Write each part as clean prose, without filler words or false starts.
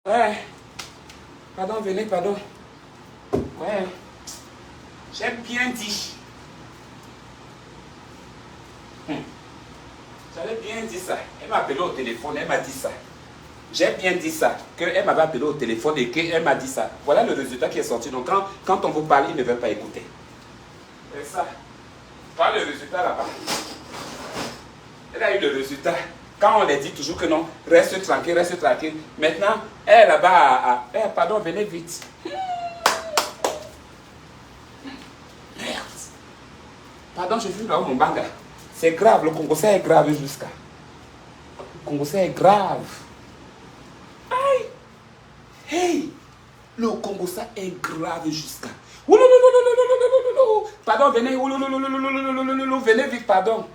Ouais. Pardon, venez, pardon. Ouais. J'ai bien dit. J'avais bien dit ça. Elle m'a appelé au téléphone, elle m'a dit ça. J'ai bien dit ça. Qu'elle m'avait appelé au téléphone et qu'elle m'a dit ça. Voilà le résultat qui est sorti. Donc quand on vous parle, ils ne veulent pas écouter. C'est ça. Voilà le résultat là-bas. Elle a eu le résultat. Quand on leur dit toujours que non, reste tranquille, reste tranquille. Maintenant, elle là-bas, pardon, venez vite. Merde. Pardon, je fume là-haut mon banga. C'est grave, le Congo, ça est grave jusqu'à. Le Congo, ça est grave. Aïe. Hey. Le Congo, ça est grave jusqu'à. Pardon, venez. Venez vite, pardon.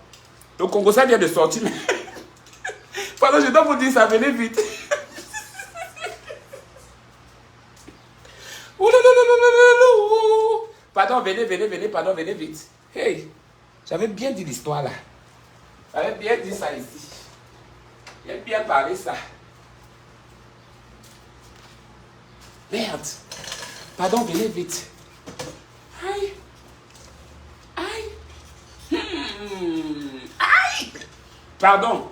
Le Congo, ça vient de sortir. Pardon, je dois vous dire ça, venez vite. Pardon, venez, pardon, venez vite. Hey, j'avais bien dit l'histoire là. J'avais bien dit ça ici. J'ai bien parlé ça. Merde. Pardon, venez vite. Aïe. Aïe. Aïe. Pardon.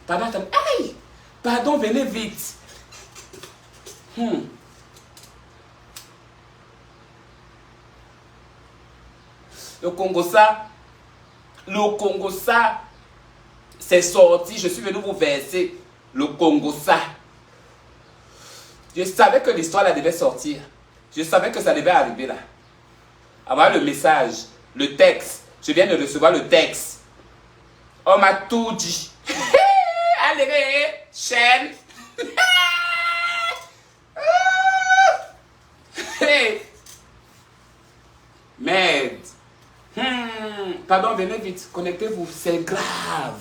Pardon, attends. Aïe. Pardon, venez vite. Le Congo, ça, c'est sorti. Je suis venu vous verser le Congo, ça. Je savais que l'histoire là devait sortir. Je savais que ça devait arriver là. Avoir le message, le texte. Je viens de recevoir le texte. On m'a tout dit. Allez, chaîne. Merde. Pardon, venez vite. Connectez-vous. C'est grave.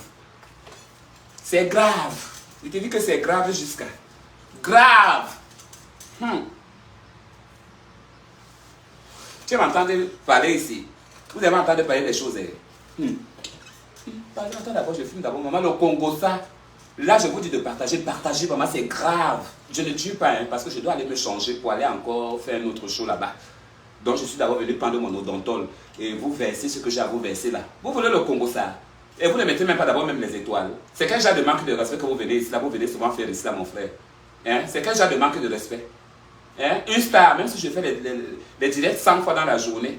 C'est grave. Je te dis que c'est grave jusqu'à. Grave. Tu m'entends parler ici. Vous avez entendu parler des choses. Pardon, attends d'abord, je filme d'abord. Maman, le Congo, ça. Là, je vous dis de partager. Partager, maman, c'est grave. Je ne tue pas, parce que je dois aller me changer pour aller encore faire un autre show là-bas. Donc, je suis d'abord venu prendre mon odontol et vous verser ce que j'ai à vous verser là. Vous voulez le Congo, ça. Et vous ne mettez même pas d'abord même les étoiles. C'est quel genre de manque de respect que vous venez ici là. Vous venez souvent faire ici là, mon frère. C'est quel genre de manque de respect. Une star, même si je fais les directs 100 fois dans la journée,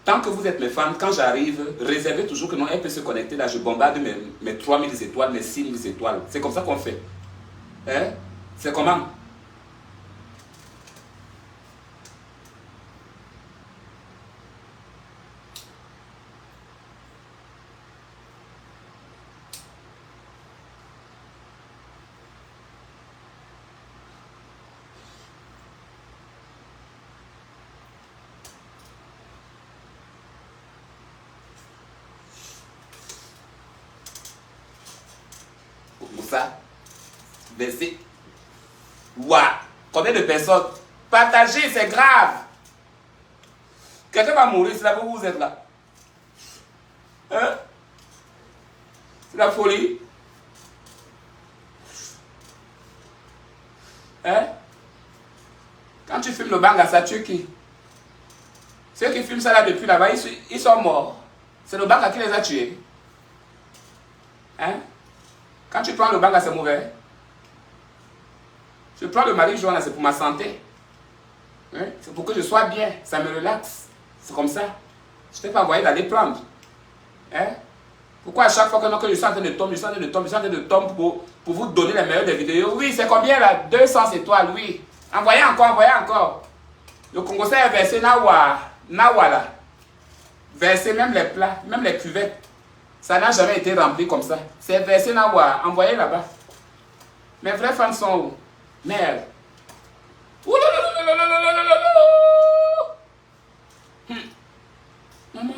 tant que vous êtes mes fans, quand j'arrive, réservez toujours que non, elle peut se connecter là. Je bombarde mes 3000 étoiles, mes 6000 étoiles. C'est comme ça qu'on fait. C'est comment? Pour ça, verser. Ouah, combien de personnes? Partagez, c'est grave. Quelqu'un va mourir, c'est là où vous êtes là. C'est la folie. Quand tu filmes le banga, ça tue qui? Ceux qui filment ça là depuis là-bas, ils sont morts. C'est le banga qui les a tués. Quand tu prends le banga, c'est mauvais. Je prends le marijuana, c'est pour ma santé. C'est pour que je sois bien, ça me relaxe. C'est comme ça. Je ne t'ai pas envoyé d'aller prendre. Pourquoi à chaque fois que je suis en train de tomber, je suis en train de tomber pour vous donner les meilleures des vidéos? Oui, c'est combien là? 200 étoiles, oui. Envoyez encore, envoyez encore. Le Congo, ça est versé Nawa là. Versé même les plats, même les cuvettes. Ça n'a jamais été rempli comme ça. C'est versé Nawa. Envoyez là-bas. Mes vrais fans sont où? Merde. Maman.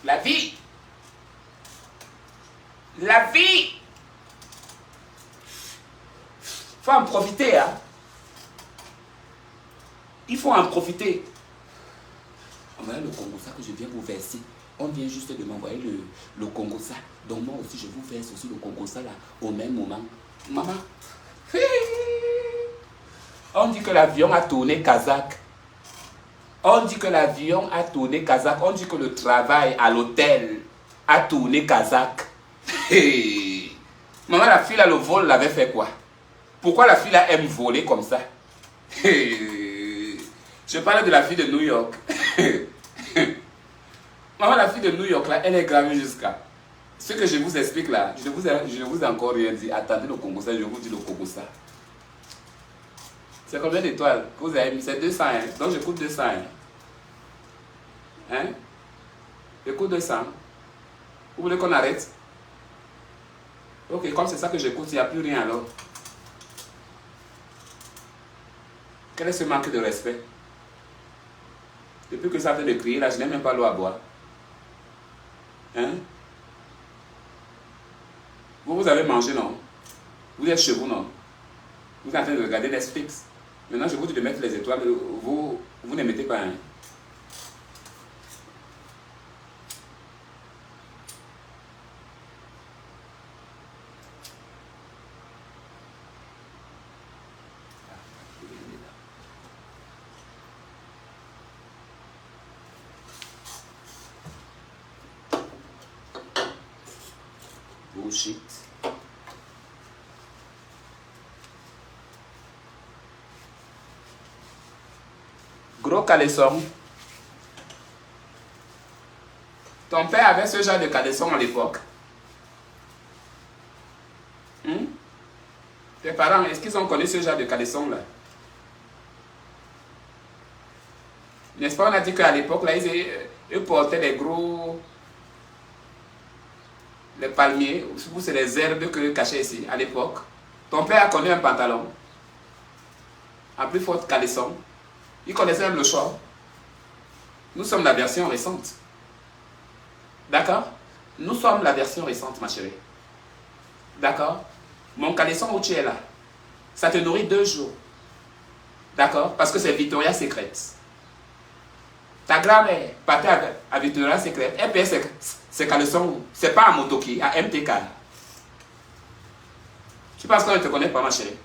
La vie. La vie. faut en profiter, hein. Il faut en profiter. Voilà le Congo ça que je viens vous verser. On vient juste de m'envoyer le Congo ça. Donc moi aussi je vous verse aussi le Congo ça là au même moment. Maman. On dit que l'avion a tourné Kazakh. On dit que l'avion a tourné Kazakh. On dit que le travail à l'hôtel a tourné Kazakh. Maman, la fille là, le vol l'avait fait quoi? Pourquoi la fille là aime voler comme ça? Je parle de la fille de New York. Maman, la fille de New York là, elle est gravée jusqu'à... Ce que je vous explique là, je ne vous ai encore rien dit. Attendez le Congo ça, je vous dis le Congo ça. C'est combien d'étoiles que vous avez mis? C'est 200, hein? Donc je coûte 200. Hein? Je coûte 200. Vous voulez qu'on arrête? Ok, comme c'est ça que j'écoute, il n'y a plus rien alors. Quel est ce manque de respect? Depuis que ça fait de crier, là, je n'ai même pas l'eau à boire. Hein? Vous avez mangé, non? Vous êtes chez vous, non? Vous êtes en train de regarder Netflix. Maintenant, je vous dis de mettre les étoiles. Vous ne mettez pas, hein? Bullshit. Gros caleçon. Ton père avait ce genre de caleçon à l'époque. Tes parents, est-ce qu'ils ont connu ce genre de caleçon là? N'est-ce pas, on a dit qu'à l'époque, là, ils portaient les gros... Les palmiers, ou c'est les herbes que cachaient ici, à l'époque. Ton père a connu un pantalon. En plus forte caleçon. Il connaissait même le choix. Nous sommes la version récente. D'accord? Nous sommes la version récente, ma chérie. D'accord? Mon caleçon où tu es là, ça te nourrit 2 jours. D'accord? Parce que c'est Victoria's Secret. Ta grand-mère partait à Victoria's Secret. Elle payait ses caleçons. C'est pas à Motoki, à MTK. Tu penses qu'on ne te connaît pas, ma chérie?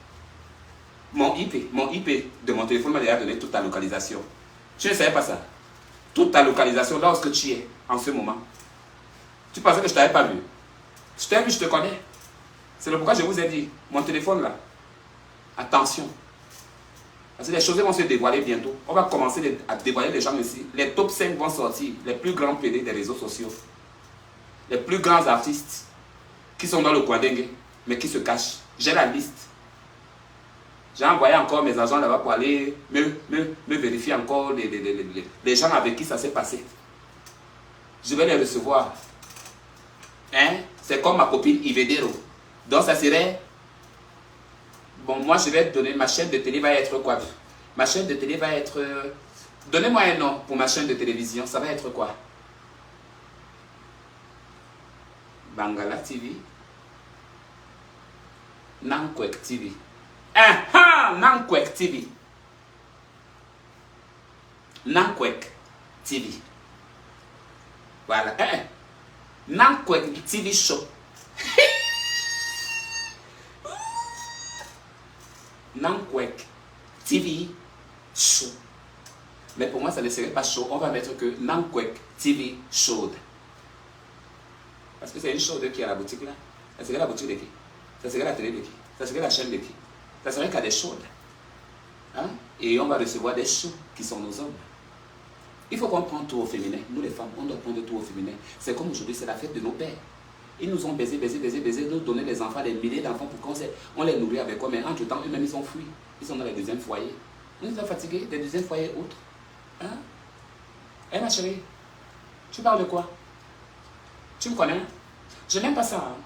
Mon IP de mon téléphone m'a déjà donné toute ta localisation. Tu ne savais pas ça? Toute ta localisation, là où tu es en ce moment. Tu pensais que je ne t'avais pas vu? Je t'ai vu, je te connais. C'est pourquoi je vous ai dit, mon téléphone là, attention. Parce que les choses vont se dévoiler bientôt. On va commencer à dévoiler les gens ici. Les top 5 vont sortir, les plus grands PD des réseaux sociaux. Les plus grands artistes qui sont dans le coin dengue, mais qui se cachent. J'ai la liste. J'ai envoyé encore mes agents là-bas pour aller me vérifier encore les gens avec qui ça s'est passé. Je vais les recevoir. Hein? C'est comme ma copine Ivedero. Donc ça serait... Bon, moi je vais te donner... Ma chaîne de télé va être quoi? Ma chaîne de télé va être... Donnez-moi un nom pour ma chaîne de télévision. Ça va être quoi? Bangala TV. Nankwek TV. Nankwek TV. Nankwek TV. Voilà. Nankwek TV Show. Nankwek TV Show. Mais pour moi, ça ne serait pas chaud. On va mettre que Nankwek TV Show. Parce que c'est une show de qui à la boutique là? Ça serait la boutique de qui? Ça serait la télé de qui? Ça serait la chaîne de qui? Ça serait qu'à des shows. Hein? Et on va recevoir des shows qui sont nos hommes. Il faut qu'on prenne tout au féminin. Nous les femmes, on doit prendre tout au féminin. C'est comme aujourd'hui, c'est la fête de nos pères. Ils nous ont baisé, nous donner des enfants, des milliers d'enfants pour qu'on les nourrit avec quoi. Mais entre temps, eux-mêmes, ils ont fui. Ils sont dans les deuxièmes foyers. Nous sommes fatigués des deuxièmes foyers autres. Hein? Eh ma chérie, tu parles de quoi? Tu me connais? Je n'aime pas ça. Hein?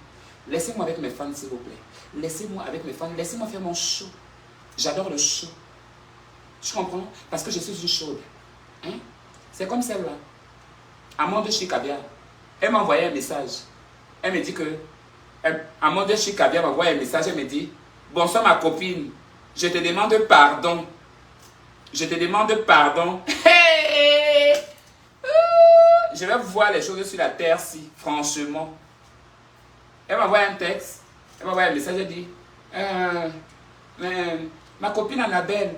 Laissez-moi avec mes fans, s'il vous plaît. Laissez-moi avec mes fans. Laissez-moi faire mon show. J'adore le show. Tu comprends? Parce que je suis une chaude. Hein? C'est comme celle-là. Amande chez Caviar. Elle m'a envoyé un message. Elle me dit que... Amande chez Caviar m'a envoyé un message. Elle me dit, Bonsoir ma copine. Je te demande pardon. Je te demande pardon. Hey! Je vais voir les choses sur la terre si, franchement. Elle m'envoie un texte. Elle m'envoie un message. Elle dit ma copine Annabelle,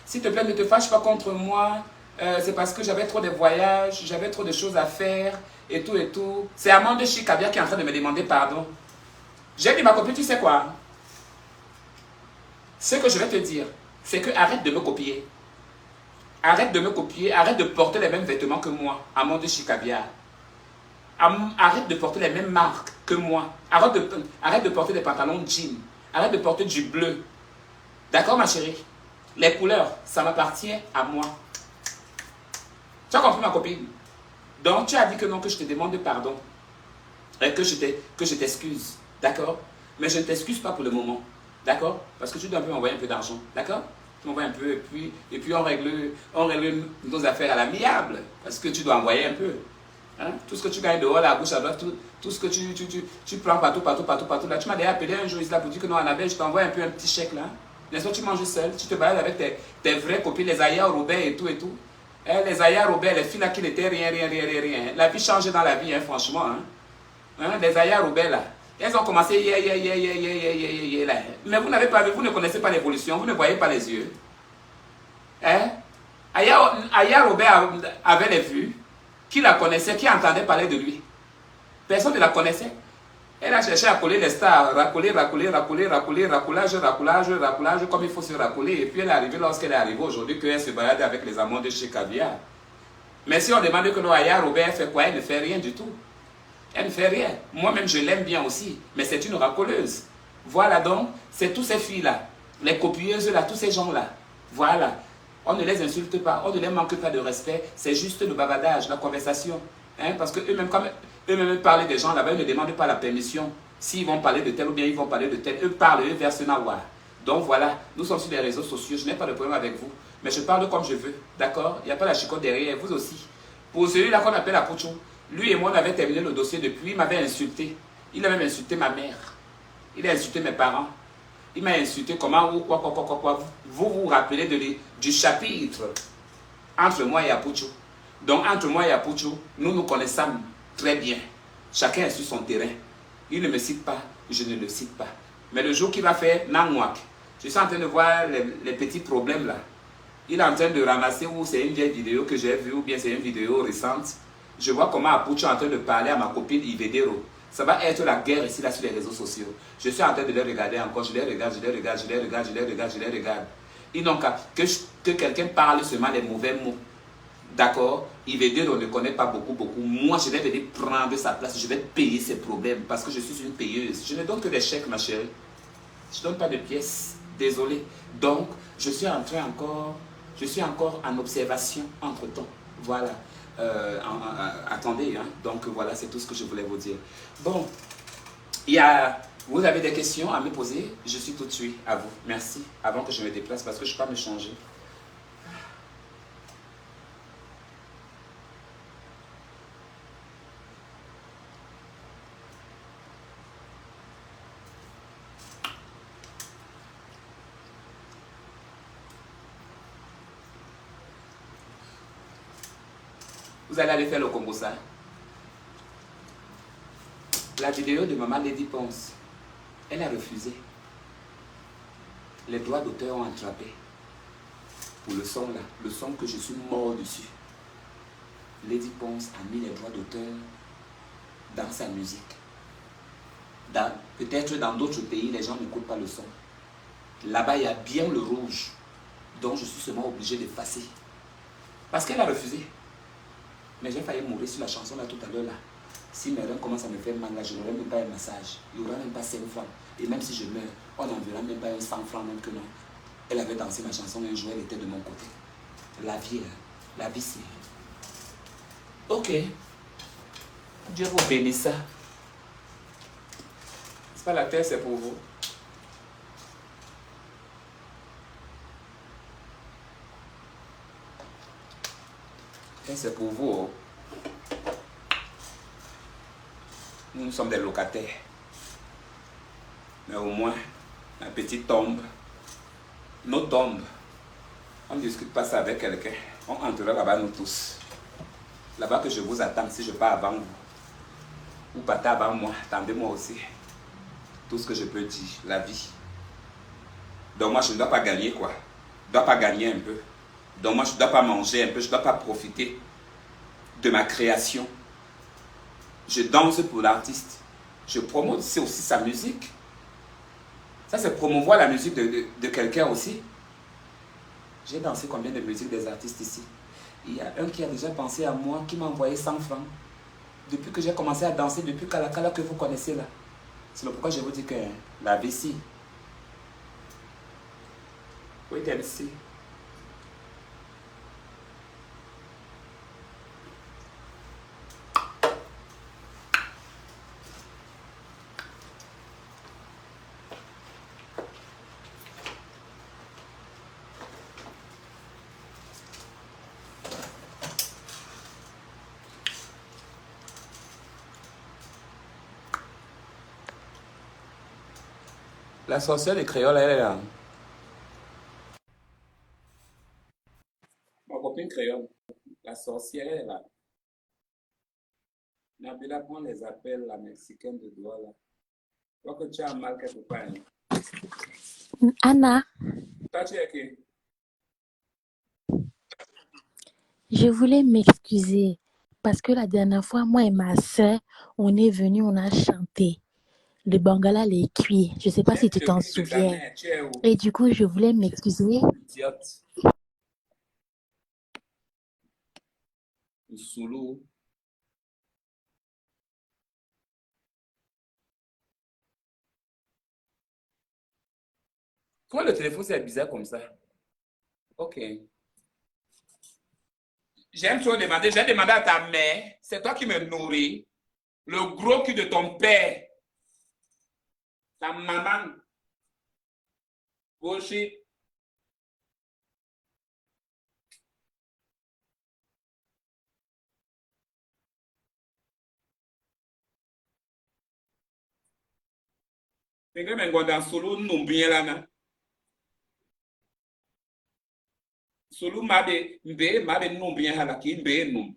s'il te plaît, ne te fâche pas contre moi. C'est parce que j'avais trop de voyages, j'avais trop de choses à faire et tout et tout. C'est Amande Chikabia qui est en train de me demander pardon. J'ai dit, ma copine, tu sais quoi? Ce que je vais te dire, c'est que arrête de me copier. Arrête de me copier, arrête de porter les mêmes vêtements que moi, Amande Chikabia. Arrête de porter les mêmes marques que moi. Arrête de porter des pantalons jeans. Arrête de porter du bleu. D'accord, ma chérie? Les couleurs, ça m'appartient à moi. Tu as compris, ma copine? Donc, tu as dit que non, que je te demande pardon. Et que je t'excuse. D'accord? Mais je ne t'excuse pas pour le moment. D'accord? Parce que tu dois un peu m'envoyer un peu d'argent. D'accord? Tu m'envoies un peu et puis on règle nos affaires à l'amiable. Parce que tu dois envoyer un peu. Hein? Tout ce que tu gagnes dehors, à gauche, à droite, tout ce que tu prends partout. Là, tu m'as déjà appelé un jour ici là pour dire que non, Annabelle, je t'envoie un peu un petit chèque là. N'est-ce pas, tu manges seul, tu te balades avec tes vraies copines, les Aya Robert et tout et tout. Les Aya Robert, les filles là qui n'étaient rien. La vie change dans la vie, hein, franchement. Les Aya Robert là, elles ont commencé là. Mais vous ne connaissez pas l'évolution, vous ne voyez pas les yeux. Aya Robert avait les vues. Qui la connaissait, qui entendait parler de lui? Personne ne la connaissait. Elle a cherché à coller les stars, racollage, comme il faut se racoler. Et puis elle est arrivée, lorsqu'elle est arrivée aujourd'hui, qu'elle se balade avec les amants de chez Caviar. Mais si on demande que Aya Robert fait quoi? Elle ne fait rien du tout. Elle ne fait rien. Moi-même, je l'aime bien aussi, mais c'est une racoleuse. Voilà donc, c'est tous ces filles-là, les copieuses là, tous ces gens-là. Voilà. On ne les insulte pas, on ne les manque pas de respect, c'est juste le bavardage, la conversation. Parce qu'eux-mêmes, quand eux-mêmes parlent des gens là-bas, ils ne demandent pas la permission. S'ils vont parler de tel ou bien ils vont parler de tel, eux parlent, eux versent Nawa. Donc voilà, nous sommes sur les réseaux sociaux, je n'ai pas de problème avec vous, mais je parle comme je veux, d'accord? Il n'y a pas la chicote derrière, vous aussi. Pour celui-là qu'on appelle Apucho, lui et moi on avait terminé le dossier depuis, il m'avait insulté. Il a même insulté ma mère, il a insulté mes parents. Il m'a insulté comment ou quoi. Vous vous rappelez du chapitre entre moi et Apucho. Donc entre moi et Apucho, nous nous connaissons très bien. Chacun est sur son terrain. Il ne me cite pas, je ne le cite pas. Mais le jour qu'il va faire Nangwak, je suis en train de voir les petits problèmes là. Il est en train de ramasser, ou c'est une vieille vidéo que j'ai vue, ou bien c'est une vidéo récente. Je vois comment Apucho est en train de parler à ma copine Ivedero. Ça va être la guerre ici, là, sur les réseaux sociaux. Je suis en train de les regarder encore. Je les regarde. Ils n'ont qu'à que quelqu'un parle seulement les mauvais mots. D'accord? Ivedero ne connaît pas beaucoup. Moi, je vais venir prendre sa place. Je vais payer ses problèmes parce que je suis une payeuse. Je ne donne que des chèques, ma chérie. Je ne donne pas de pièces. Désolé. Donc, je suis encore en observation entre-temps. Voilà. Attendez, donc voilà, c'est tout ce que je voulais vous dire. Bon, vous avez des questions à me poser, je suis tout de suite à vous. Merci, avant que je me déplace parce que je ne peux pas me changer. Vous allez aller faire le Congo ça. La vidéo de Maman Lady Ponce, elle a refusé. Les droits d'auteur ont attrapé. Pour le son là, le son que je suis mort dessus. Lady Ponce a mis les droits d'auteur dans sa musique. Peut-être dans d'autres pays, les gens n'écoutent pas le son. Là-bas, il y a bien le rouge. Donc je suis seulement obligé d'effacer. Parce qu'elle a refusé. Mais j'ai failli mourir sur la chanson là tout à l'heure là. Si mes reins commencent à me faire mal là, je n'aurai même pas un massage. Il n'y aura même pas 5 francs. Et même si je meurs, on n'enverra même pas un 100 francs même que non. Elle avait dansé ma chanson un jour, elle était de mon côté. La vie, la vie c'est... Ok. Dieu vous bénisse ça. C'est pas la terre, c'est pour vous. Et c'est pour vous. Nous sommes des locataires. Mais au moins, Ma petite tombe. Nos tombes. On ne discute pas ça avec quelqu'un. On entrera là-bas nous tous. Là-bas que je vous attends si je pars avant vous. Ou partez avant moi. Attendez-moi aussi. Tout ce que je peux dire. La vie. Donc moi je ne dois pas gagner quoi. Je ne dois pas gagner un peu. Donc moi je ne dois pas manger un peu. Je ne dois pas profiter de ma création. Je danse pour l'artiste. Je promote aussi sa musique. Ça, c'est promouvoir la musique de quelqu'un aussi. J'ai dansé combien de musiques des artistes ici? Il y a un qui a déjà pensé à moi, qui m'a envoyé 100 francs. Depuis que j'ai commencé à danser, depuis Kalakala que vous connaissez là. C'est pourquoi je vous dis que la vessie. Oui, t'es ici. La sorcière des créoles, elle est là. Ma copine créole. La sorcière, elle est là. Nabila prend les appels, la mexicaine de Douala. Toi que tu as mal quelque part. Anna, Toi, tu es qui? je voulais m'excuser parce que la dernière fois, moi et ma soeur, on est venus, on a chanté le Bangala les cuits. Je ne sais pas J'ai si vu tu le t'en clip de ta souviens. mère. Tu es où? Et du coup, je voulais m'excuser. Idiote. Solo. Comment le téléphone c'est bizarre comme ça? Ok. J'aime trop demander. J'ai demandé à ta mère. C'est toi qui me nourris. Le gros cul de ton père. Ta maman. Bullshit. Pengue mengonda solo numbien là na. Solo mabe numbien hala ki mbe num.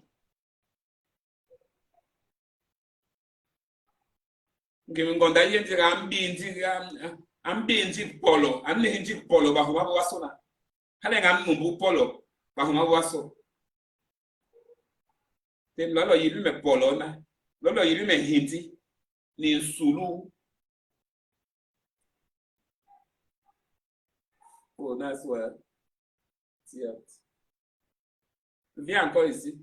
Ngemengonda yendi ambindi polo. Anne hindi polo bahuma wasona. Hale ngam numbu polo bahuma waso. Tem lolo yibi me polo na. Lolo yibi me hindi ni sulu. Oh, that's well. Viens encore ici.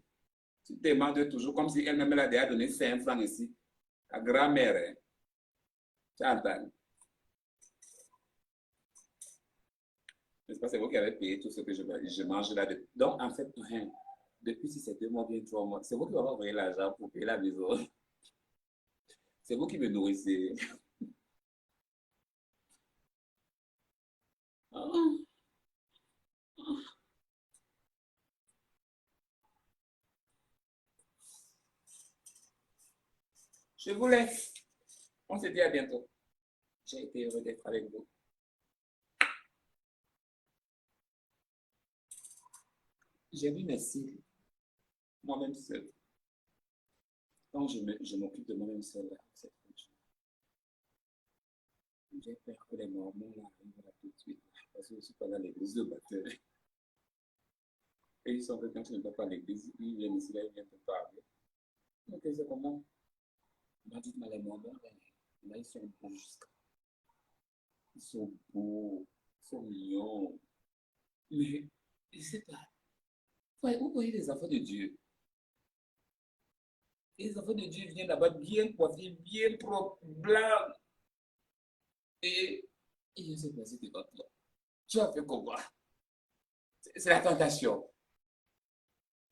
Tu te demandes toujours comme si elle-même elle a déjà donné 5 francs ici. La grand-mère, hein. Tu entends? N'est-ce pas, c'est vous qui avez payé tout ce que je mange là. Donc, en fait, hein, depuis si c'est 2 mois, bien 3 mois, c'est vous qui m'avez envoyé l'argent pour payer la maison. C'est vous qui me nourrissez. Ah, je vous laisse. On se dit à bientôt. J'ai été heureux d'être avec vous. J'ai vu mes cils moi-même seul. Donc, je m'occupe de moi-même seul là, cette fois. J'ai peur que les Mormons arrivent là tout de suite. Parce que je suis pas dans l'église de Baptême. Et ils sont que quand tu ne vas pas à l'église, ils viennent ici, là, ils viennent te parler. Donc, c'est comment? On m'a dit, les Mormons, là, ils sont beaux jusqu'à. Ils sont beaux, ils sont mignons. Mais, je ne sais pas. Ouais, vous voyez les enfants de Dieu. Et les enfants de Dieu viennent là-bas bien coiffés, bien propres, blancs. Et je ne sais pas si tu vas toi. Tu as fait comment? C'est la tentation.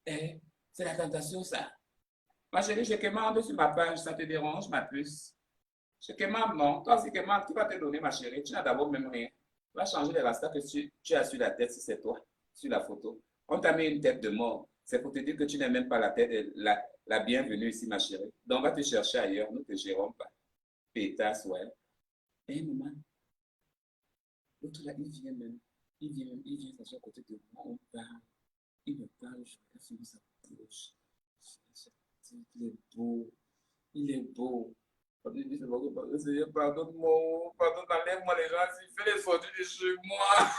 Eh, c'est la tentation, ça. Ma chérie, je commande sur ma page, ça te dérange, ma puce? Je commande, non. Toi aussi, commande, qui va te donner, ma chérie? Tu n'as d'abord même rien. Tu vas changer les rastas que tu as sur la tête, si c'est toi, sur la photo. On t'a mis une tête de mort. C'est pour te dire que tu n'es même pas la tête, la bienvenue ici, ma chérie. Donc, on va te chercher ailleurs. Nous ne te gérons pas. Pétasse, ouais. Eh, maman. L'autre là, il vient même. Il vient s'asseoir à côté de moi. On parle. Il me parle. Je regarde sur sa bouche. Il est beau. Il est beau. Pardonne-moi, pardonne, enlève-moi les gens, fais les sorties de chez moi.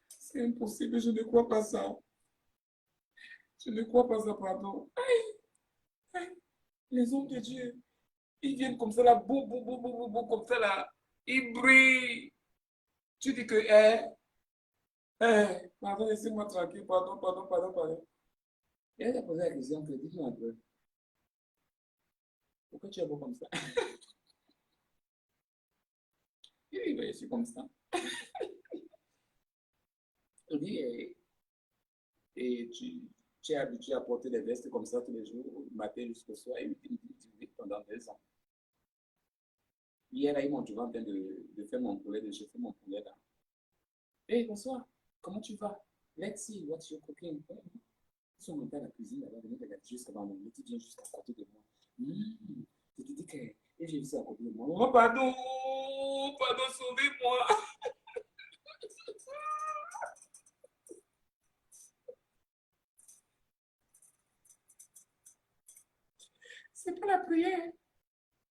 C'est impossible, je ne crois pas ça. Je ne crois pas ça, pardon. Les hommes de Dieu, ils viennent comme ça là, bou, bou, bou, bou, bou, bou, comme ça là. Ils brillent. Tu dis que, pardon, laissez-moi tranquille, pardon, pardon, pardon, pardon. Et elle a posé la question, que dis-moi un peu, pourquoi tu es beau comme ça? Il dit, ben, je suis comme ça. Je dis, et tu es habitué à porter des vestes comme ça tous les jours, du matin jusqu'au soir, et il dit, oui, pendant 2 ans. Hier, là, ils m'ont trouvé en train de faire mon poulet, de chauffer mon poulet là. Hey, bonsoir, comment tu vas? Let's see, what's your cooking? Ils sont montés à la cuisine, là-bas, venus regarder juste avant moi. Tu viens juste à côté de moi. Je te dis que. Et j'ai vu à côté de moi. Oh, pardon, pardon, sauvez-moi. C'est pas la prière.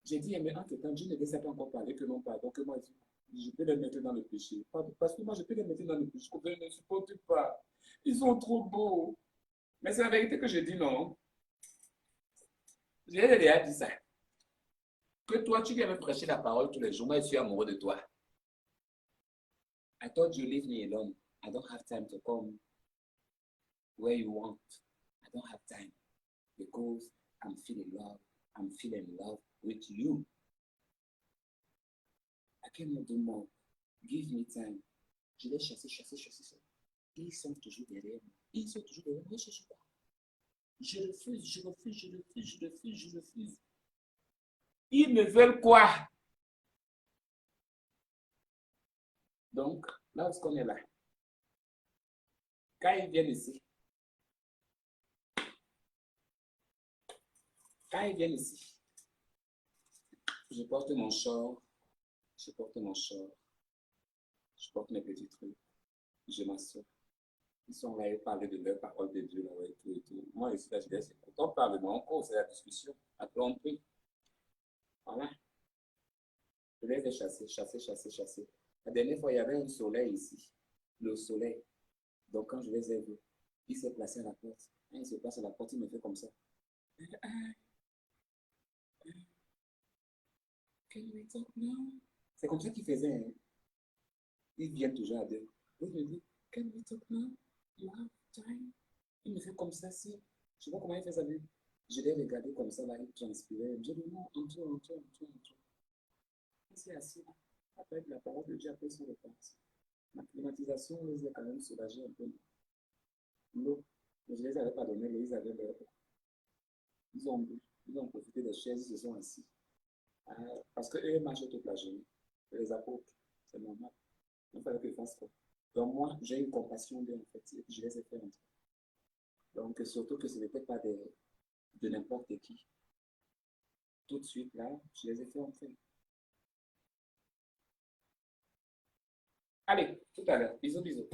J'ai dit, mais entre-temps, Dieu ne laisse pas encore parler que non, pardon, que moi, je peux les mettre dans le péché. Parce que moi, je peux les mettre dans le péché. Je ne supporte pas. Ils sont trop beaux. Mais c'est la vérité que je dis, non. J'ai déjà dit ça. Que toi, tu viens me prêcher la parole tous les jours. Moi, je suis amoureux de toi. I thought you leave me alone. I don't have time to come where you want. I don't have time because I'm feeling love. I'm feeling love with you. I cannot do more. Give me time. Je vais chasser, chasser, chasser ça. Ils sont toujours derrière moi. Ils sont toujours derrière moi. Je ne pas. Je refuse, je refuse, je refuse, je refuse, je refuse. Ils me veulent quoi? Donc, là où on est là, quand ils viennent ici, quand ils viennent ici, je porte mon short, je porte mon short, je porte mes petits trucs, je m'assois. Ils sont là, ils parlent de leur parole de Dieu, là, ouais, tout et tout. Moi, je suis là, je dis, écoute, on parle, mais on cause, c'est la discussion. Après, on prie. Voilà. Je les ai chassés, chassés, chassés, chassés. La dernière fois, il y avait un soleil ici. Le soleil. Donc, quand je les ai vus, il s'est placé à la porte. Quand il se place à la porte, il me fait comme ça. C'est comme ça qu'il faisait. Hein. Il vient toujours à deux. Il me dit, can we talk now? You have time? Il me fait comme ça, si. Je sais pas comment il fait ça. Je l'ai regardé comme ça, là, il transpirait. Je dis, non, entre, entre, entre, entre. Il s'est assis là. Après, la parole de Dieu, après, ils sont repartis. La climatisation les a quand même soulagés un peu. L'eau, je les avais pas donné, ils avaient leur. Ils ont profité des chaises, ils se sont assis. Parce qu'eux marchent toute la journée. Les apôtres, c'est normal. Il fallait qu'ils fassent quoi. Donc moi, j'ai une compassion d'eux, en fait, et je les ai fait entrer. Donc surtout que ce n'était pas de n'importe qui. Tout de suite, là, je les ai fait entrer. Allez, tout à l'heure. Bisous, bisous.